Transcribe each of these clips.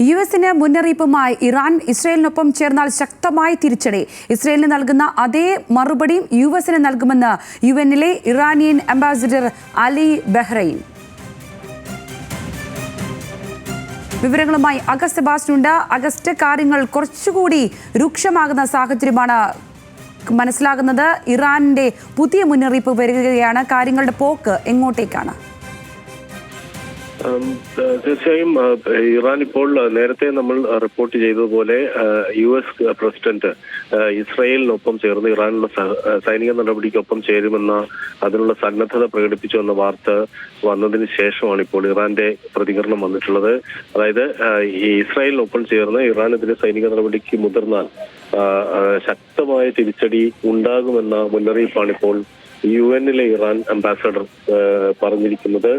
യുഎസിന് മുന്നറിയിപ്പുമായി ഇറാൻ ഇസ്രയേലിനൊപ്പം ചേർന്നാൽ ശക്തമായ തിരിച്ചടി. ഇസ്രയേലിന് നൽകുന്ന അതേ മറുപടിയും യുഎസിന് നൽകുമെന്ന് യുഎന്നിലെ ഇറാനിയൻ അംബാസിഡർ അലി ബഹ്റൈൻ. വിവരങ്ങളുമായി അഗസ്റ്റ് സെബാസ്റ്റ്യൻ ഉണ്ട്. അഗസ്റ്റ്, കാര്യങ്ങൾ കുറച്ചുകൂടി രൂക്ഷമാകുന്ന സാഹചര്യമാണ് മനസ്സിലാകുന്നത്. ഇറാനിന്റെ പുതിയ മുന്നറിയിപ്പ് വരികയാണ്. കാര്യങ്ങളുടെ പോക്ക് എങ്ങോട്ടേക്കാണ്? തീർച്ചയായും ഇറാൻ ഇപ്പോൾ നേരത്തെ നമ്മൾ റിപ്പോർട്ട് ചെയ്തതുപോലെ US പ്രസിഡന്റ് ഇസ്രായേലിനൊപ്പം ചേർന്ന് ഇറാനുള്ള സൈനിക നടപടിക്കൊപ്പം ചേരുമെന്ന അതിനുള്ള സന്നദ്ധത പ്രകടിപ്പിച്ചു എന്ന വാർത്ത വന്നതിന് ശേഷമാണ് ഇപ്പോൾ ഇറാന്റെ പ്രതികരണം വന്നിട്ടുള്ളത്. അതായത് ഈ ഇസ്രായേലിനൊപ്പം ചേർന്ന് ഇറാനെതിരെ സൈനിക നടപടിക്ക് മുതിർന്നാൽ ശക്തമായ തിരിച്ചടി ഉണ്ടാകുമെന്ന മുന്നറിയിപ്പാണ് ഇപ്പോൾ യുഎന്നിലെ ഇറാൻ അംബാസഡർ പറഞ്ഞിരിക്കുന്നത്.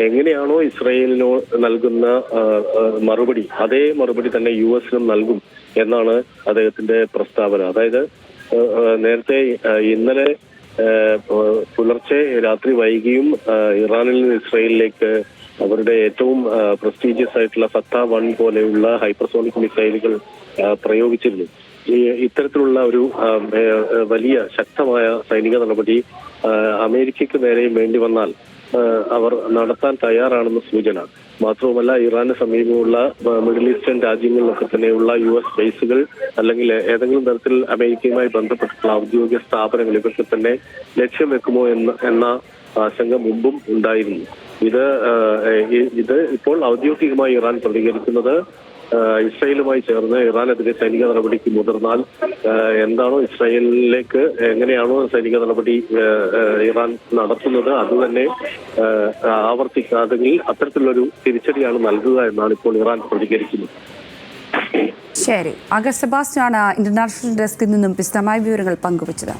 എങ്ങനെയാണോ ഇസ്രായേലിനോ നൽകുന്ന മറുപടി അതേ മറുപടി തന്നെ യുഎസിനും നൽകും എന്നാണ് അദ്ദേഹത്തിന്റെ പ്രസ്താവന. അതായത് നേരത്തെ ഇന്നലെ പുലർച്ചെ രാത്രി വൈകിയും ഇറാനിൽ നിന്ന് ഇസ്രായേലിലേക്ക് അവരുടെ ഏറ്റവും പ്രസ്റ്റീജിയസ് ആയിട്ടുള്ള ഫത്ത-1 പോലെയുള്ള ഹൈപ്പർസോണിക് മിസൈലുകൾ പ്രയോഗിച്ചിരുന്നു. ഇത്തരത്തിലുള്ള ഒരു വലിയ ശക്തമായ സൈനിക നടപടി അമേരിക്കയ്ക്ക് നേരെയും വേണ്ടി വന്നാൽ അവർ നടത്താൻ തയ്യാറാണെന്ന സൂചന. മാത്രവുമല്ല, ഇറാന് സമീപമുള്ള മിഡിൽ ഈസ്റ്റേൺ രാജ്യങ്ങളിലൊക്കെ തന്നെയുള്ള US ബേസുകൾ അല്ലെങ്കിൽ ഏതെങ്കിലും തരത്തിൽ അമേരിക്കയുമായി ബന്ധപ്പെട്ടിട്ടുള്ള ഔദ്യോഗിക സ്ഥാപനങ്ങൾ ഇവർക്ക് തന്നെ ലക്ഷ്യം വെക്കുമോ എന്ന ആശങ്ക മുമ്പും ഉണ്ടായിരുന്നു. ഇത് ഇപ്പോൾ ഔദ്യോഗികമായി ഇറാൻ പ്രതികരിക്കുന്നത് ഇസ്രായേലുമായി ചേർന്ന് ഇറാനെതിരെ സൈനിക നടപടിക്ക് മുതിർന്നാൽ എന്താണോ ഇസ്രായേലിലേക്ക് എങ്ങനെയാണോ സൈനിക നടപടി ഇറാൻ നടത്തുന്നത് അതുതന്നെ ആവർത്തിക്കാതെങ്കിൽ അത്തരത്തിലൊരു തിരിച്ചടിയാണ് നൽകുക എന്നാണ് ഇപ്പോൾ ഇറാൻ പ്രതികരിക്കുന്നത്. ശരി, അഗസ്റ്റ് സെബാസ്റ്റ്യൻ ആണ് ഇന്റർനാഷണൽ ഡെസ്കിൽ നിന്നും വിശദമായ വിവരങ്ങൾ പങ്കുവച്ചത്.